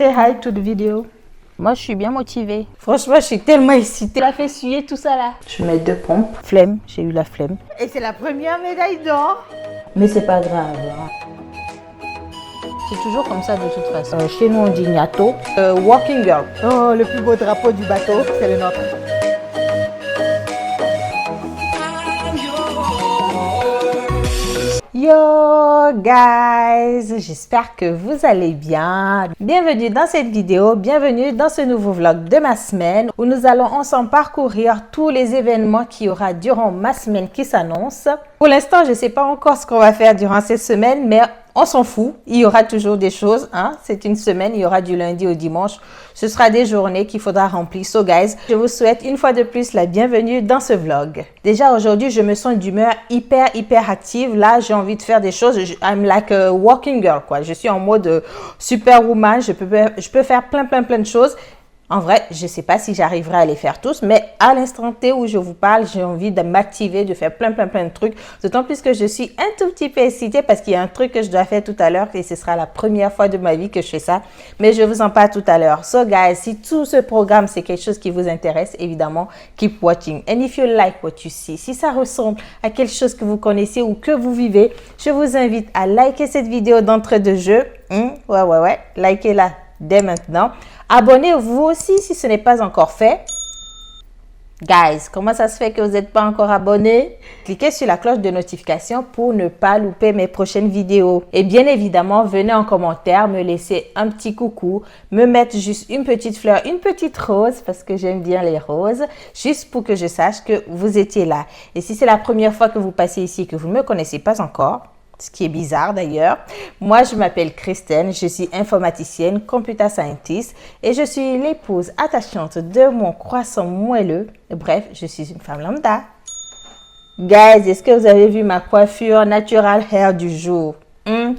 Say hi to the video. Moi, je suis bien motivée. Franchement, je suis tellement excitée. Tu l'as fait suer tout ça là. Je mets 2 pompes. Flemme, j'ai eu la flemme. Et c'est la première médaille d'or. Mais c'est pas grave. C'est toujours comme ça de toute façon. Chez nous, on dit Gnato. Walking girl. Oh, le plus beau drapeau du bateau, c'est le nôtre. Yo guys, j'espère que vous allez bien. Bienvenue dans cette vidéo, bienvenue dans ce nouveau vlog de ma semaine où nous allons ensemble parcourir tous les événements qu'il y aura durant ma semaine qui s'annonce. Pour l'instant, je ne sais pas encore ce qu'on va faire durant cette semaine, mais on s'en fout, il y aura toujours des choses, hein? C'est une semaine, il y aura du lundi au dimanche. Ce sera des journées qu'il faudra remplir. So guys, je vous souhaite une fois de plus la bienvenue dans ce vlog. Déjà aujourd'hui, je me sens d'humeur hyper active. Là, j'ai envie de faire des choses. I'm like a walking girl, quoi. Je suis en mode superwoman. Je peux faire plein de choses. En vrai, je ne sais pas si j'arriverai à les faire tous, mais à l'instant T où je vous parle, j'ai envie de m'activer, de faire plein de trucs. D'autant plus que je suis un tout petit peu excitée parce qu'il y a un truc que je dois faire tout à l'heure et ce sera la première fois de ma vie que je fais ça. Mais je vous en parle tout à l'heure. So guys, si tout ce programme, c'est quelque chose qui vous intéresse, évidemment, keep watching. And if you like what you see, si ça ressemble à quelque chose que vous connaissez ou que vous vivez, je vous invite à liker cette vidéo d'entrée-de-jeu. Ouais, likez-la dès maintenant. Abonnez-vous aussi si ce n'est pas encore fait. Guys, comment ça se fait que vous n'êtes pas encore abonnés? Cliquez sur la cloche de notification pour ne pas louper mes prochaines vidéos. Et bien évidemment, venez en commentaire me laisser un petit coucou, me mettre juste une petite fleur, une petite rose, parce que j'aime bien les roses, juste pour que je sache que vous étiez là. Et si c'est la première fois que vous passez ici, que vous ne me connaissez pas encore, ce qui est bizarre d'ailleurs. Moi, je m'appelle Christine, je suis informaticienne, computer scientist et je suis l'épouse attachante de mon croissant moelleux. Bref, je suis une femme lambda. Guys, est-ce que vous avez vu ma coiffure natural hair du jour?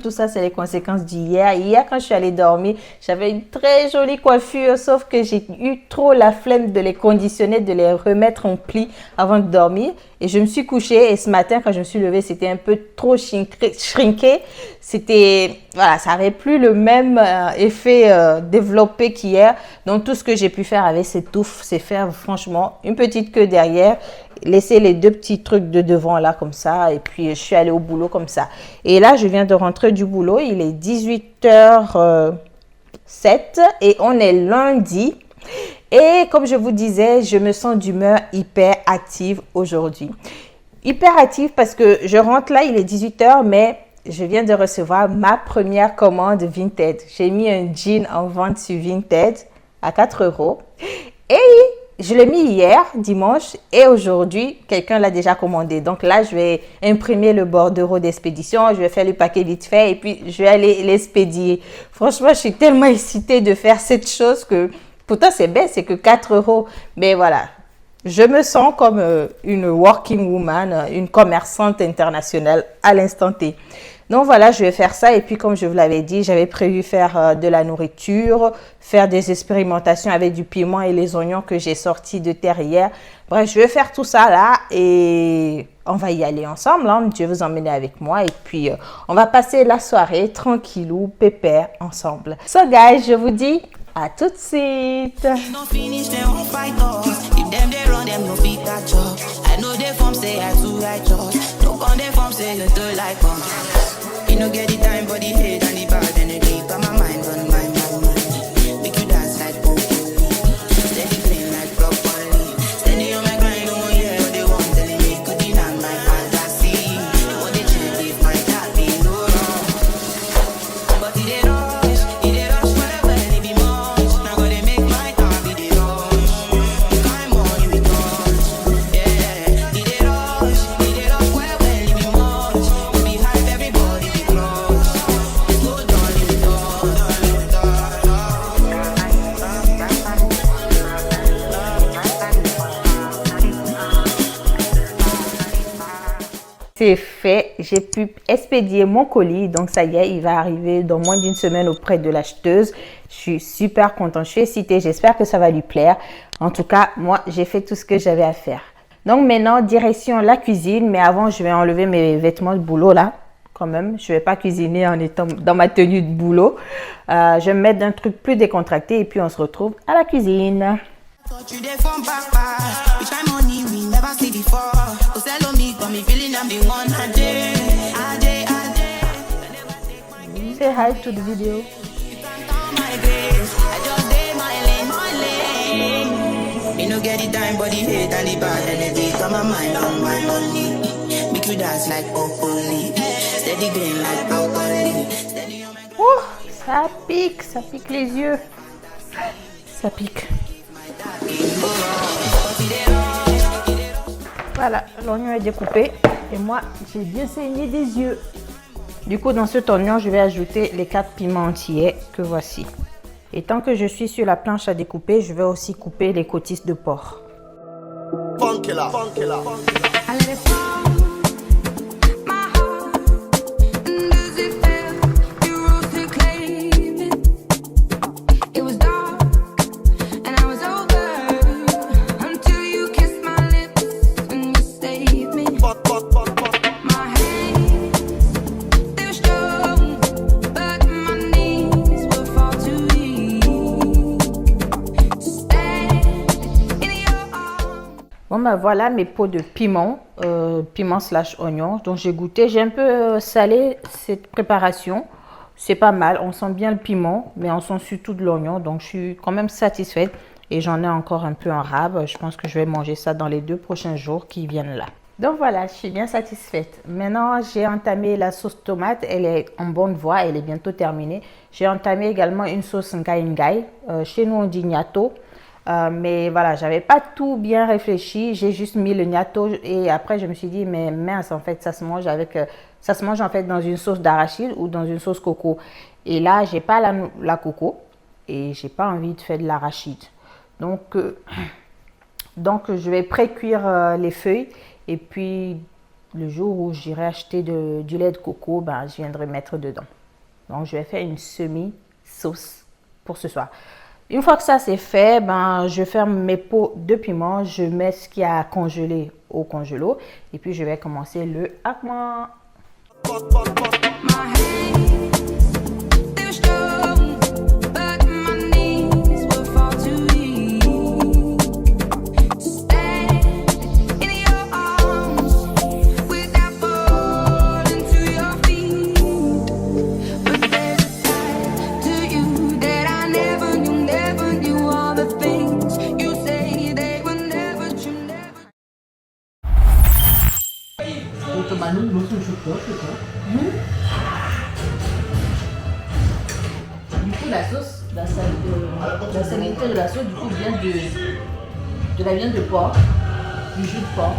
Tout ça, c'est les conséquences d'hier. Hier, quand je suis allée dormir, j'avais une très jolie coiffure, sauf que j'ai eu trop la flemme de les conditionner, de les remettre en pli avant de dormir. Et je me suis couchée et ce matin, quand je me suis levée, c'était un peu trop shrinké. C'était, voilà, ça n'avait plus le même effet développé qu'hier. Donc, tout ce que j'ai pu faire avec cette touffe, c'est faire franchement une petite queue derrière, laisser les 2 petits trucs de devant là comme ça et puis je suis allée au boulot comme ça. Et là, je viens de rentrer du boulot. Il est 18h07 et on est lundi. Et comme je vous disais, je me sens d'humeur hyper active aujourd'hui. Hyper active parce que je rentre là, il est 18h, mais je viens de recevoir ma première commande Vinted. J'ai mis un jean en vente sur Vinted à 4 €. Et je l'ai mis hier, dimanche, et aujourd'hui, quelqu'un l'a déjà commandé. Donc là, je vais imprimer le bordereau d'expédition, je vais faire le paquet vite fait et puis je vais aller l'expédier. Franchement, je suis tellement excitée de faire cette chose que, pourtant c'est bête, c'est que 4 €. Mais voilà, je me sens comme une working woman, une commerçante internationale à l'instant T. Donc voilà, je vais faire ça et puis comme je vous l'avais dit, j'avais prévu faire de la nourriture, faire des expérimentations avec du piment et les oignons que j'ai sortis de terre hier. Bref, je vais faire tout ça là et on va y aller ensemble, hein. Je vais vous emmener avec moi et puis on va passer la soirée tranquillou, pépère ensemble. So guys, je vous dis à tout de suite. You no get the time for the hate and the bad energy. Got my mind on my mind. Make you dance like broccoli. Steady flame like broccoli. Steady on my grind, oh yeah. What they want telling me could deny my fantasy. What they change if my heart be no wrong. But it ain't rush forever and it be much. Now gotta make my heart be the rush. Come on, you be touch. Yeah, it ain't rush forever and it be much. You be hype everybody. C'est fait, j'ai pu expédier mon colis, donc ça y est, il va arriver dans moins d'une semaine auprès de l'acheteuse. Je suis super contente, je suis excitée, j'espère que ça va lui plaire. En tout cas, moi, j'ai fait tout ce que j'avais à faire. Donc maintenant, direction la cuisine, mais avant, je vais enlever mes vêtements de boulot là. quand même. Je ne vais pas cuisiner en étant dans ma tenue de boulot. Je vais me mettre d'un truc plus décontracté et puis on se retrouve à la cuisine. Say hi to the video. You know, get it time, body hate and the bad energy. Come on, mind on my money. Make you dance like broccoli. Steady green like broccoli. Oh, ça pique les yeux. Ça pique. Voilà, l'oignon est découpé et moi, j'ai bien saigné des yeux. Du coup, dans cet oignon, je vais ajouter les 4 piments entiers que voici. Et tant que je suis sur la planche à découper, je vais aussi couper les côtisses de porc. Bon ben voilà mes pots de piment, piment slash oignon. Donc j'ai goûté, j'ai un peu salé cette préparation. C'est pas mal, on sent bien le piment, mais on sent surtout de l'oignon. Donc je suis quand même satisfaite et j'en ai encore un peu en rab. Je pense que je vais manger ça dans les 2 prochains jours qui viennent là. Donc voilà, je suis bien satisfaite. Maintenant, j'ai entamé la sauce tomate. Elle est en bonne voie, elle est bientôt terminée. J'ai entamé également une sauce ngai ngai. Chez nous, on dit gnatto. Mais voilà, j'avais pas tout bien réfléchi. J'ai juste mis le gnatto et après, je me suis dit, mais mince, en fait, ça se mange avec... ça se mange en fait dans une sauce d'arachide ou dans une sauce coco. Et là, j'ai pas la coco et j'ai pas envie de faire de l'arachide. Donc, je vais pré-cuire les feuilles. Et puis, le jour où j'irai acheter du lait de coco, ben, je viendrai mettre dedans. Donc, je vais faire une semi-sauce pour ce soir. Une fois que ça c'est fait, ben, je ferme mes pots de piment. Je mets ce qu'il y a à congeler au congélo. Et puis, je vais commencer le hakma. Du coup, la sauce, la salinité de la sauce, du coup, vient de la viande de porc, du jus de porc.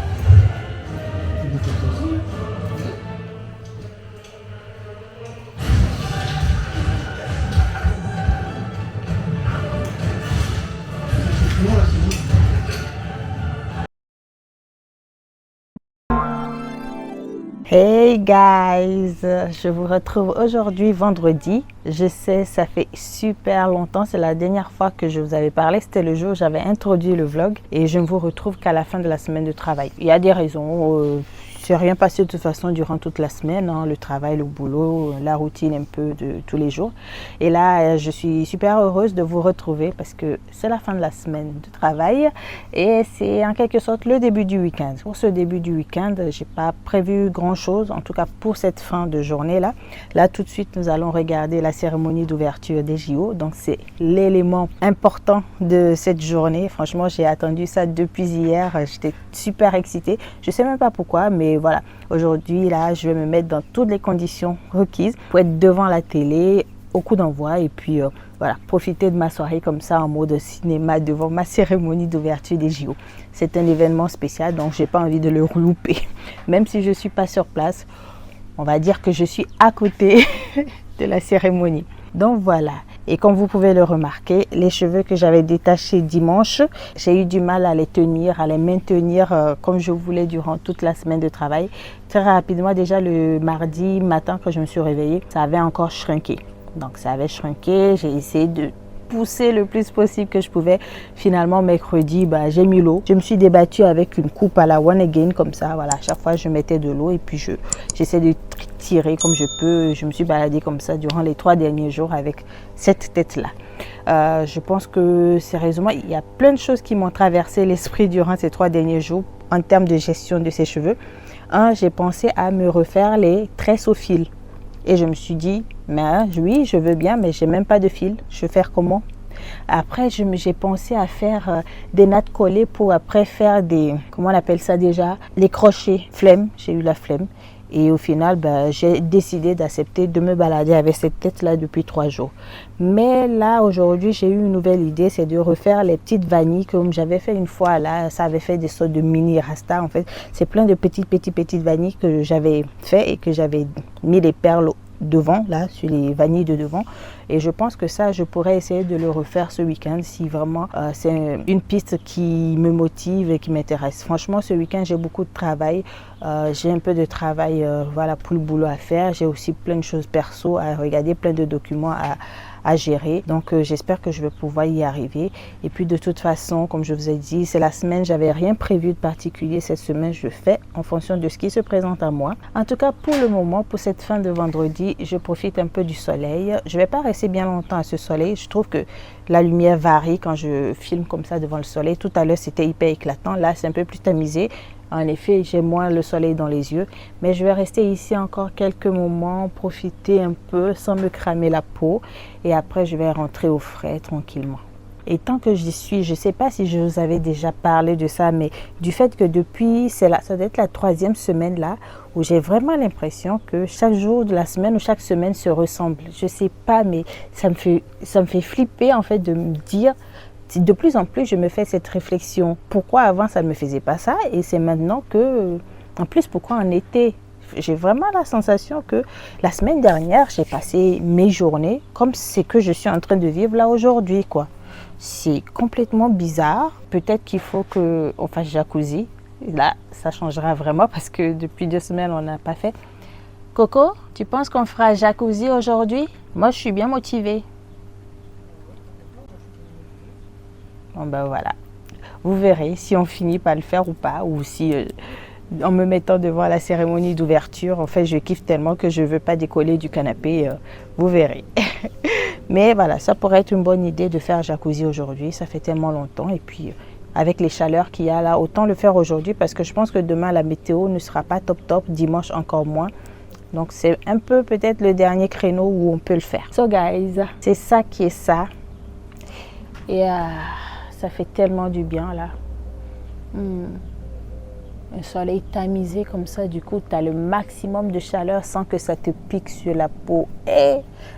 Hey guys, je vous retrouve aujourd'hui vendredi. Je sais, ça fait super longtemps, c'est la dernière fois que je vous avais parlé, c'était le jour où j'avais introduit le vlog et je ne vous retrouve qu'à la fin de la semaine de travail. Il y a des raisons, c'est rien passé de toute façon durant toute la semaine, hein, le travail, le boulot, la routine un peu de tous les jours. Et là, je suis super heureuse de vous retrouver parce que c'est la fin de la semaine de travail et c'est en quelque sorte le début du week-end. Pour ce début du week-end, j'ai pas prévu grand-chose, en tout cas pour cette fin de journée-là. Là, tout de suite, nous allons regarder la cérémonie d'ouverture des JO. Donc, c'est l'élément important de cette journée. Franchement, j'ai attendu ça depuis hier. J'étais super excitée. Je sais même pas pourquoi, mais voilà. Aujourd'hui, là, je vais me mettre dans toutes les conditions requises pour être devant la télé au coup d'envoi et puis voilà, profiter de ma soirée comme ça en mode cinéma devant ma cérémonie d'ouverture des JO. C'est un événement spécial, donc j'ai pas envie de le louper. Même si je suis pas sur place, on va dire que je suis à côté de la cérémonie. Donc voilà, et comme vous pouvez le remarquer, les cheveux que j'avais détachés dimanche, j'ai eu du mal à les tenir, à les maintenir comme je voulais durant toute la semaine de travail. Très rapidement, déjà le mardi matin quand je me suis réveillée, ça avait encore shrinké. Donc ça avait shrinké, j'ai essayé de poussé le plus possible que je pouvais. Finalement, mercredi, j'ai mis l'eau. Je me suis débattue avec une coupe à la One Again comme ça. Voilà, à chaque fois, je mettais de l'eau et puis j'essaie de tirer comme je peux. Je me suis baladée comme ça durant les 3 derniers jours avec cette tête-là. Je pense que sérieusement, il y a plein de choses qui m'ont traversé l'esprit durant ces 3 derniers jours en termes de gestion de ces cheveux. J'ai pensé à me refaire les tresses au fil. Et je me suis dit, mais oui, je veux bien, mais j'ai même pas de fil. Je vais faire comment? Après, j'ai pensé à faire des nattes collées pour après faire des, comment on appelle ça déjà? Les crochets, flemme. J'ai eu la flemme. Et au final, j'ai décidé d'accepter de me balader avec cette tête-là depuis 3 jours. Mais là, aujourd'hui, j'ai eu une nouvelle idée, c'est de refaire les petites vanilles comme j'avais fait une fois. Là, ça avait fait des sortes de mini rasta. En fait, c'est plein de petites vanilles que j'avais fait et que j'avais mis les perles devant, là, sur les vanilles de devant. Et je pense que ça, je pourrais essayer de le refaire ce week-end si vraiment c'est une piste qui me motive et qui m'intéresse. Franchement, ce week-end, j'ai beaucoup de travail. J'ai un peu de travail voilà, pour le boulot à faire. J'ai aussi plein de choses perso à regarder, plein de documents à gérer. Donc, j'espère que je vais pouvoir y arriver. Et puis, de toute façon, comme je vous ai dit, c'est la semaine. J'avais rien prévu de particulier cette semaine. Je fais en fonction de ce qui se présente à moi. En tout cas, pour le moment, pour cette fin de vendredi, je profite un peu du soleil. Je vais pas rester bien longtemps à ce soleil. Je trouve que la lumière varie quand je filme comme ça devant le soleil. Tout à l'heure, c'était hyper éclatant. Là, c'est un peu plus tamisé. En effet, j'ai moins le soleil dans les yeux, mais je vais rester ici encore quelques moments, profiter un peu sans me cramer la peau et après je vais rentrer au frais tranquillement. Et tant que j'y suis, je ne sais pas si je vous avais déjà parlé de ça, mais du fait que depuis, ça doit être la 3e semaine là, où j'ai vraiment l'impression que chaque jour de la semaine ou chaque semaine se ressemble. Je ne sais pas, mais ça me fait flipper en fait de me dire... De plus en plus, je me fais cette réflexion. Pourquoi avant, ça ne me faisait pas ça? Et c'est maintenant que... En plus, pourquoi en été? J'ai vraiment la sensation que la semaine dernière, j'ai passé mes journées comme c'est que je suis en train de vivre là aujourd'hui, quoi. C'est complètement bizarre. Peut-être qu'il faut qu'on fasse jacuzzi. Là, ça changera vraiment parce que depuis 2 semaines, on n'a pas fait. Coco, tu penses qu'on fera jacuzzi aujourd'hui? Moi, je suis bien motivée. Bon voilà, vous verrez si on finit par le faire ou pas, ou si en me mettant devant la cérémonie d'ouverture, en fait je kiffe tellement que je ne veux pas décoller du canapé, vous verrez. Mais voilà, ça pourrait être une bonne idée de faire jacuzzi aujourd'hui, ça fait tellement longtemps et puis avec les chaleurs qu'il y a là, autant le faire aujourd'hui parce que je pense que demain la météo ne sera pas top, dimanche encore moins. Donc c'est un peu peut-être le dernier créneau où on peut le faire. So guys, c'est ça qui est ça. Et ça fait tellement du bien là. Un soleil tamisé comme ça, du coup, tu as le maximum de chaleur sans que ça te pique sur la peau. Et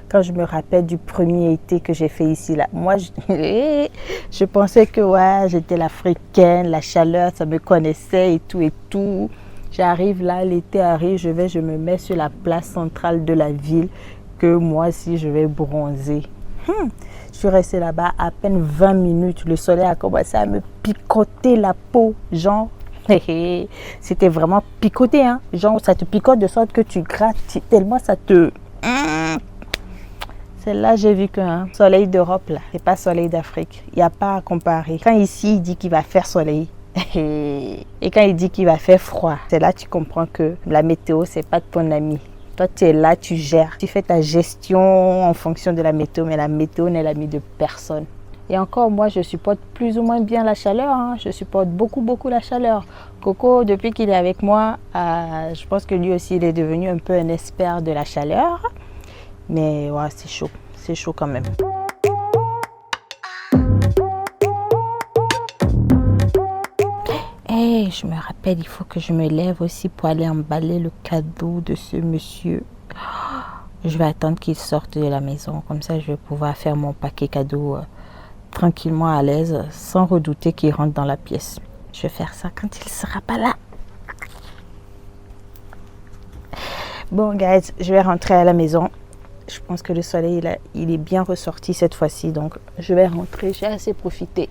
quand je me rappelle du premier été que j'ai fait ici, là, moi, je pensais que ouais, j'étais l'Africaine, la chaleur, ça me connaissait et tout et tout. J'arrive là, l'été arrive, je me mets sur la place centrale de la ville, que moi aussi, je vais bronzer. Je suis restée là-bas à peine 20 minutes. Le soleil a commencé à me picoter la peau. Genre, c'était vraiment picoté. Hein? Genre, ça te picote de sorte que tu grattes tellement ça te... Celle-là, j'ai vu qu'un soleil d'Europe, là, c'est pas soleil d'Afrique. Il n'y a pas à comparer. Quand ici, il dit qu'il va faire soleil. Et quand il dit qu'il va faire froid, c'est là que tu comprends que la météo, c'est pas ton ami. Toi, tu es là, tu gères. Tu fais ta gestion en fonction de la météo, mais la météo n'est l'ami de personne. Et encore, moi, je supporte plus ou moins bien la chaleur. Hein. Je supporte beaucoup la chaleur. Coco, depuis qu'il est avec moi, je pense que lui aussi, il est devenu un peu un expert de la chaleur. Mais ouais, c'est chaud quand même. Hey, je me rappelle, il faut que je me lève aussi pour aller emballer le cadeau de ce monsieur. Je vais attendre qu'il sorte de la maison. Comme ça, je vais pouvoir faire mon paquet cadeau tranquillement à l'aise, sans redouter qu'il rentre dans la pièce. Je vais faire ça quand il ne sera pas là. Bon, guys, je vais rentrer à la maison. Je pense que le soleil, là, il est bien ressorti cette fois-ci. Donc, je vais rentrer. J'ai assez profité.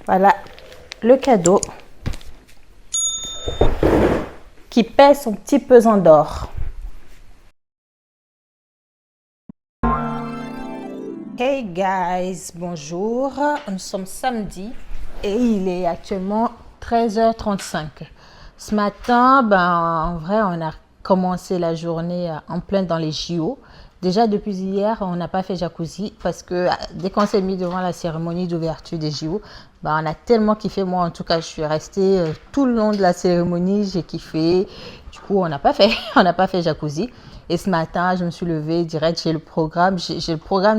Voilà le cadeau qui pèse son petit pesant d'or. Hey guys, bonjour. Nous sommes samedi et il est actuellement 13h35. Ce matin, en vrai, on a commencé la journée en plein dans les JO. Déjà depuis hier, on n'a pas fait jacuzzi parce que dès qu'on s'est mis devant la cérémonie d'ouverture des JO, on a tellement kiffé. Moi, en tout cas, je suis restée tout le long de la cérémonie, j'ai kiffé. Du coup, on n'a pas fait jacuzzi. Et ce matin, je me suis levée direct, j'ai le programme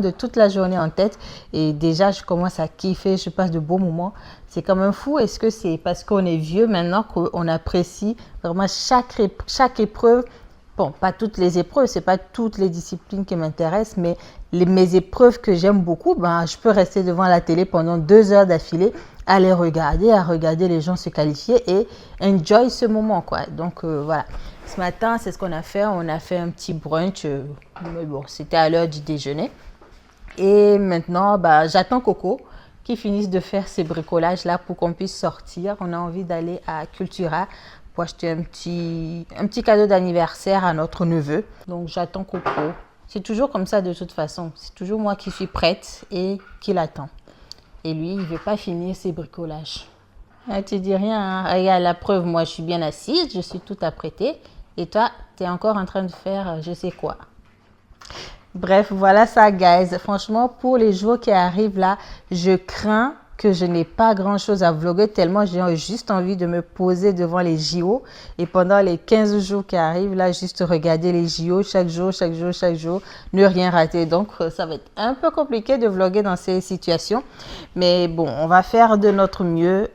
de toute la journée en tête. Et déjà, je commence à kiffer, je passe de beaux moments. C'est quand même fou. Est-ce que c'est parce qu'on est vieux maintenant qu'on apprécie vraiment chaque épreuve? Bon, pas toutes les épreuves, c'est pas toutes les disciplines qui m'intéressent, mais mes épreuves que j'aime beaucoup, je peux rester devant la télé pendant 2 heures d'affilée à regarder les gens se qualifier et enjoy ce moment, quoi. Donc, voilà. Ce matin, c'est ce qu'on a fait. On a fait un petit brunch, mais bon, c'était à l'heure du déjeuner. Et maintenant, j'attends Coco qui finisse de faire ses bricolages-là pour qu'on puisse sortir. On a envie d'aller à Cultura pour acheter un petit cadeau d'anniversaire à notre neveu. Donc, j'attends Coco. C'est toujours comme ça de toute façon. C'est toujours moi qui suis prête et qui l'attend. Et lui, il ne veut pas finir ses bricolages. Ah, tu dis rien, hein? Regarde la preuve, moi je suis bien assise, je suis tout apprêtée. Et toi, tu es encore en train de faire je sais quoi. Bref, voilà ça, guys. Franchement, pour les jours qui arrivent là, je crains que je n'ai pas grand-chose à vlogger tellement j'ai juste envie de me poser devant les JO. Et pendant les 15 jours qui arrivent là, juste regarder les JO chaque jour, ne rien rater. Donc, ça va être un peu compliqué de vlogger dans ces situations. Mais bon, on va faire de notre mieux.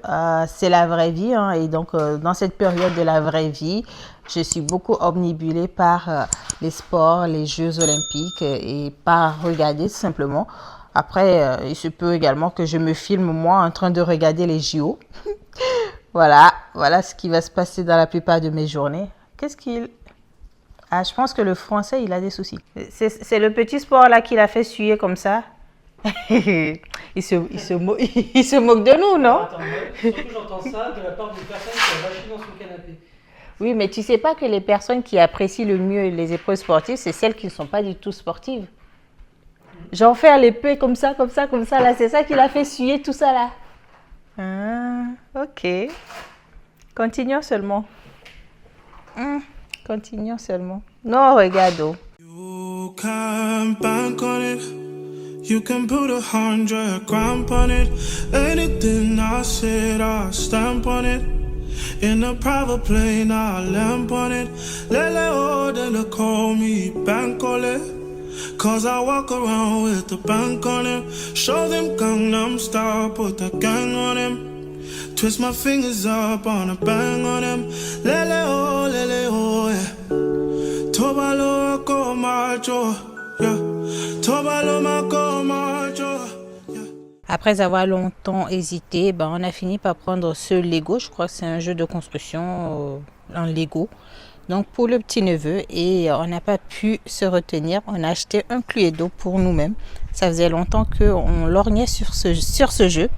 C'est la vraie vie, hein. Et donc, dans cette période de la vraie vie, je suis beaucoup omnibulée par les sports, les Jeux olympiques et par regarder tout simplement. Après, il se peut également que je me filme moi en train de regarder les JO. Voilà ce qui va se passer dans la plupart de mes journées. Qu'est-ce qu'il... Ah, je pense que le français, il a des soucis. C'est le petit sport là qu'il a fait suer comme ça. il se moque de nous, non? Attends, surtout j'entends ça de la part d'une personne qui a vaché dans son canapé. Oui, mais tu sais pas que les personnes qui apprécient le mieux les épreuves sportives, c'est celles qui ne sont pas du tout sportives. Genre faire l'épée comme ça, là, c'est ça qui l'a fait suer tout ça là. Ah, ok. Continuons seulement. Continuons seulement. Non, regarde. Oh. You can bank on it. You can put 100 grand on it. Anything I said, I stamp on it. In a private plane, I lamp on it. Lele oh, then they call me Bankole. Cause I walk around with the bank on him. Show them Gangnam Style, put the gang on him. Twist my fingers up on a bang on him. Lele oh, yeah. Tobalo ko macho, yeah. Tobalo mako macho, yeah. Après avoir longtemps hésité, on a fini par prendre ce Lego. Je crois que c'est un jeu de construction en Lego. Donc pour le petit neveu, et on n'a pas pu se retenir, on a acheté un Cluedo pour nous-mêmes. Ça faisait longtemps qu'on lorgnait sur ce jeu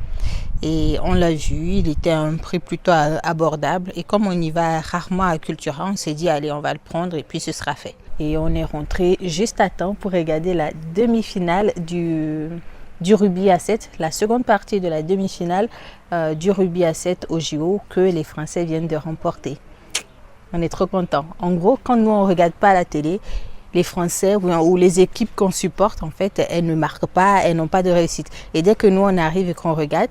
et on l'a vu, il était à un prix plutôt abordable. Et comme on y va rarement à Cultura, on s'est dit allez, on va le prendre et puis ce sera fait. Et on est rentré juste à temps pour regarder la demi-finale du rugby à 7, la seconde partie de la demi-finale du rugby à 7 au JO que les Français viennent de remporter. On est trop contents. En gros, quand nous, on ne regarde pas la télé, les Français ou les équipes qu'on supporte, en fait, elles ne marquent pas, elles n'ont pas de réussite. Et dès que nous, on arrive et qu'on regarde,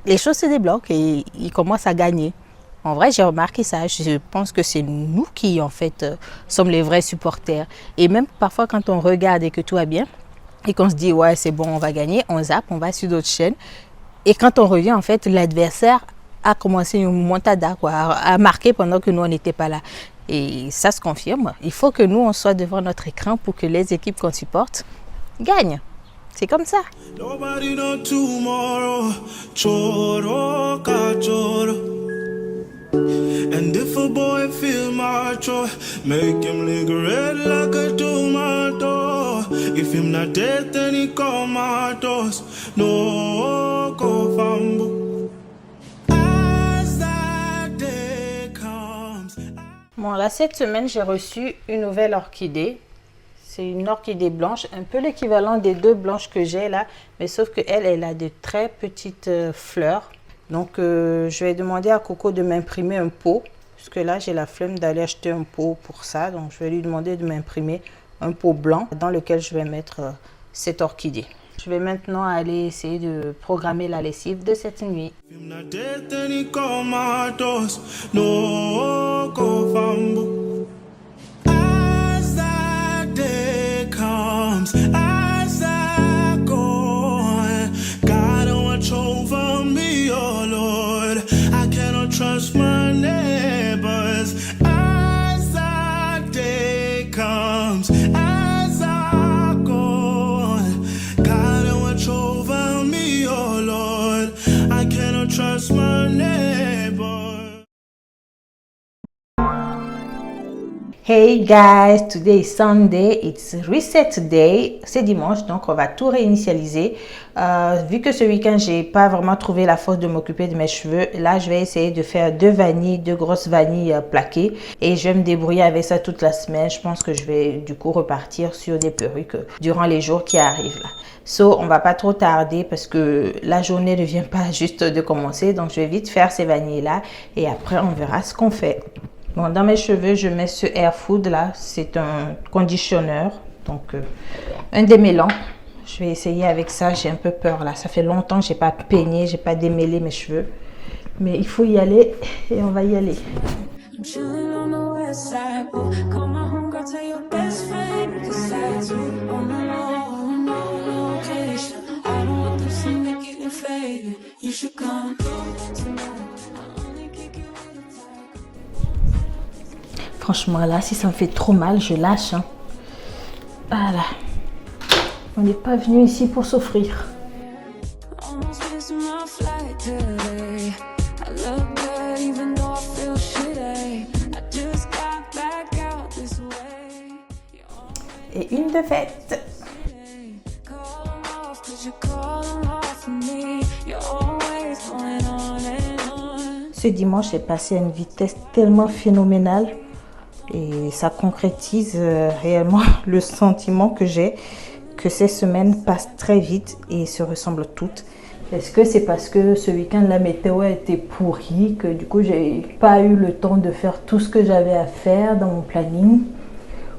les choses se débloquent et ils commencent à gagner. En vrai, j'ai remarqué ça. Je pense que c'est nous qui, en fait, sommes les vrais supporters. Et même parfois, quand on regarde et que tout va bien, et qu'on se dit, ouais, c'est bon, on va gagner, on zappe, on va sur d'autres chaînes. Et quand on revient, en fait, l'adversaire a commencé une montada, à marquer pendant que nous, on n'était pas là. Et ça se confirme. Il faut que nous, on soit devant notre écran pour que les équipes qu'on supporte gagnent. C'est comme ça. Nobody know tomorrow. Choro ka choro. And if a boy feel macho, make him lick red like a tomato. If him not dead, then he comatose. No go fambo. Bon, là, cette semaine, j'ai reçu une nouvelle orchidée. C'est une orchidée blanche, un peu l'équivalent des deux blanches que j'ai là, mais sauf qu'elle, elle a de très petites fleurs. Donc, je vais demander à Coco de m'imprimer un pot, puisque là, j'ai la flemme d'aller acheter un pot pour ça. Donc, je vais lui demander de m'imprimer un pot blanc dans lequel je vais mettre cette orchidée. Je vais maintenant aller essayer de programmer la lessive de cette nuit. Trust my neighbors as that day comes, as I go. God, watch over me, oh Lord. I cannot trust my neighbors. Hey guys, today is Sunday, it's reset day, c'est dimanche donc on va tout réinitialiser. Vu que ce week-end j'ai pas vraiment trouvé la force de m'occuper de mes cheveux, là je vais essayer de faire deux grosses vanilles plaquées et je vais me débrouiller avec ça toute la semaine. Je pense que je vais du coup repartir sur des perruques durant les jours qui arrivent là. So on va pas trop tarder parce que la journée ne vient pas juste de commencer, donc je vais vite faire ces vanilles là et après on verra ce qu'on fait. Bon, dans mes cheveux, je mets ce Air Food là. C'est un conditionneur, donc un démêlant. Je vais essayer avec ça. J'ai un peu peur là. Ça fait longtemps que j'ai pas peigné, j'ai pas démêlé mes cheveux. Mais il faut y aller et on va y aller. Franchement, là, si ça me fait trop mal, je lâche. Hein. Voilà. On n'est pas venu ici pour souffrir. Et une de faite. Ce dimanche est passé à une vitesse tellement phénoménale. Et ça concrétise réellement le sentiment que j'ai que ces semaines passent très vite et se ressemblent toutes. Est-ce que c'est parce que ce week-end la météo a été pourrie que du coup j'ai pas eu le temps de faire tout ce que j'avais à faire dans mon planning?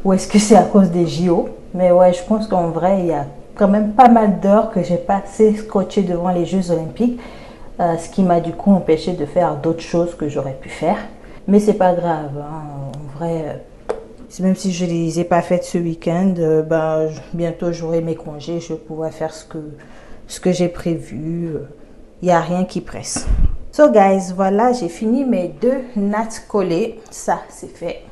Ou est-ce que c'est à cause des JO? Mais ouais, je pense qu'en vrai il y a quand même pas mal d'heures que j'ai passé scotché devant les Jeux Olympiques, ce qui m'a du coup empêché de faire d'autres choses que j'aurais pu faire. Mais c'est pas grave, hein. En vrai, même si je les ai pas faites ce week-end, bientôt j'aurai mes congés, je vais pouvoir faire ce que j'ai prévu. Il n'y a rien qui presse. So guys, voilà, j'ai fini mes deux nattes collées. Ça, c'est fait.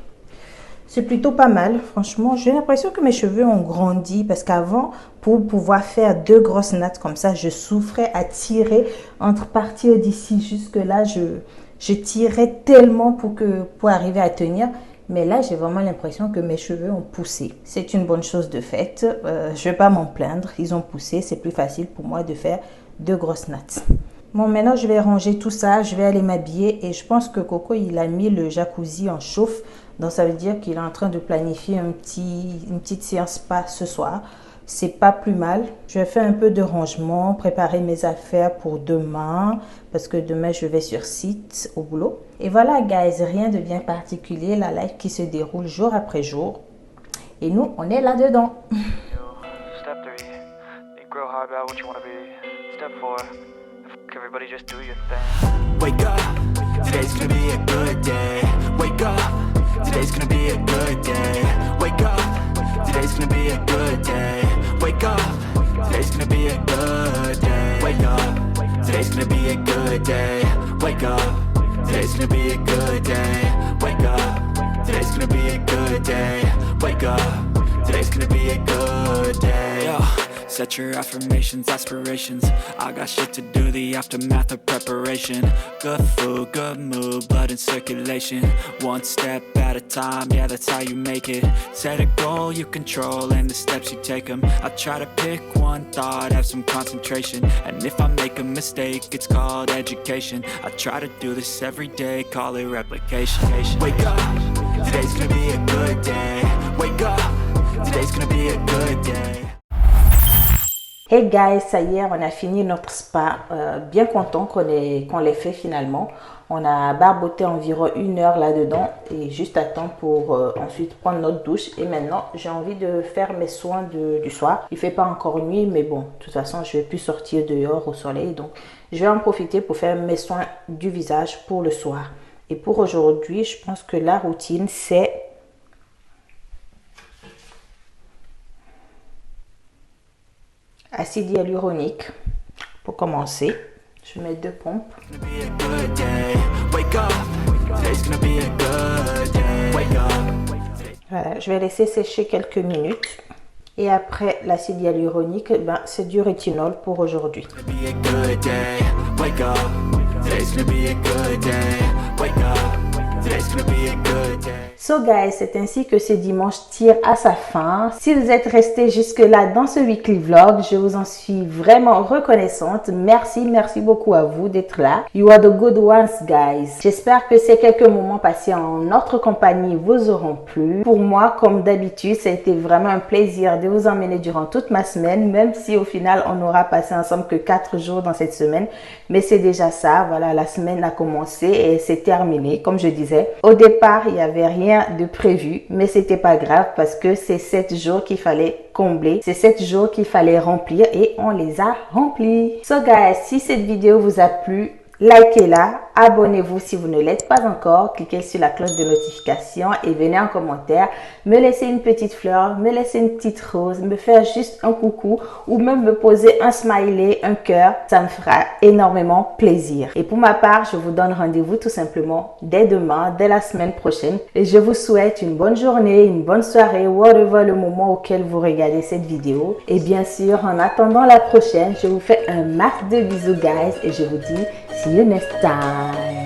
C'est plutôt pas mal, franchement. J'ai l'impression que mes cheveux ont grandi parce qu'avant, pour pouvoir faire deux grosses nattes comme ça, je souffrais à tirer entre partir d'ici jusque là. Je tirais tellement pour arriver à tenir. Mais là, j'ai vraiment l'impression que mes cheveux ont poussé. C'est une bonne chose de fait. Je ne vais pas m'en plaindre. Ils ont poussé. C'est plus facile pour moi de faire deux grosses nattes. Bon, maintenant, je vais ranger tout ça. Je vais aller m'habiller. Et je pense que Coco, il a mis le jacuzzi en chauffe. Donc, ça veut dire qu'il est en train de planifier une petite séance spa ce soir. C'est pas plus mal. Je vais faire un peu de rangement, préparer mes affaires pour demain parce que demain je vais sur site au boulot. Et voilà guys, rien de bien particulier, la life qui se déroule jour après jour. Et nous, on est là-dedans. Step 3, think real hard about what you want to be. Step 4, everybody just do your thing. Wake up, today's gonna be a good day. Wake up, today's gonna be a good day. Wake up, today's gonna be a good day. Wake up, today's gonna be a good day. Wake up, today's gonna be a good day. Wake up, today's gonna be a good day. Wake up, today's gonna be a good day. Wake up, today's gonna be a good day. Yo. Set your affirmations, aspirations. I got shit to do, the aftermath of preparation. Good food, good mood, blood in circulation. One step at a time, yeah, that's how you make it. Set a goal you control and the steps you take them. I try to pick one thought, have some concentration. And if I make a mistake, it's called education. I try to do this every day, call it replication. Wake up, Today's gonna be a good day. Wake up, today's gonna be a good day. Hey guys, ça y est, on a fini notre spa. Bien content qu'on l'ait fait finalement. On a barboté environ 1 heure là-dedans et juste à temps pour ensuite prendre notre douche. Et maintenant, j'ai envie de faire mes soins du soir. Il fait pas encore nuit, mais bon, de toute façon, je vais plus sortir dehors au soleil. Donc, je vais en profiter pour faire mes soins du visage pour le soir. Et pour aujourd'hui, je pense que la routine, c'est acide hyaluronique pour commencer. Je vais mettre 2 pompes. Voilà, je vais laisser sécher quelques minutes. Et après l'acide hyaluronique, c'est du rétinol pour aujourd'hui. So guys, c'est ainsi que ce dimanche tire à sa fin. Si vous êtes restés jusque là dans ce weekly vlog, je vous en suis vraiment reconnaissante. Merci beaucoup à vous d'être là. You are the good ones guys. J'espère que ces quelques moments passés en notre compagnie vous auront plu. Pour moi, comme d'habitude, ça a été vraiment un plaisir de vous emmener durant toute ma semaine, même si au final on n'aura passé ensemble que 4 jours dans cette semaine. Mais c'est déjà ça, voilà, la semaine a commencé et c'est terminé. Comme je disais, au départ, il n'y avait rien de prévu, mais c'était pas grave parce que c'est 7 jours qu'il fallait combler, c'est 7 jours qu'il fallait remplir et on les a remplis. So guys, si cette vidéo vous a plu, likez-la, abonnez-vous si vous ne l'êtes pas encore, cliquez sur la cloche de notification et venez en commentaire me laisser une petite fleur, me laisser une petite rose, me faire juste un coucou ou même me poser un smiley, un cœur, ça me fera énormément plaisir. Et pour ma part, je vous donne rendez-vous tout simplement dès demain, dès la semaine prochaine et je vous souhaite une bonne journée, une bonne soirée, whatever le moment auquel vous regardez cette vidéo. Et bien sûr, en attendant la prochaine, je vous fais un max de bisous guys et je vous dis see you next time.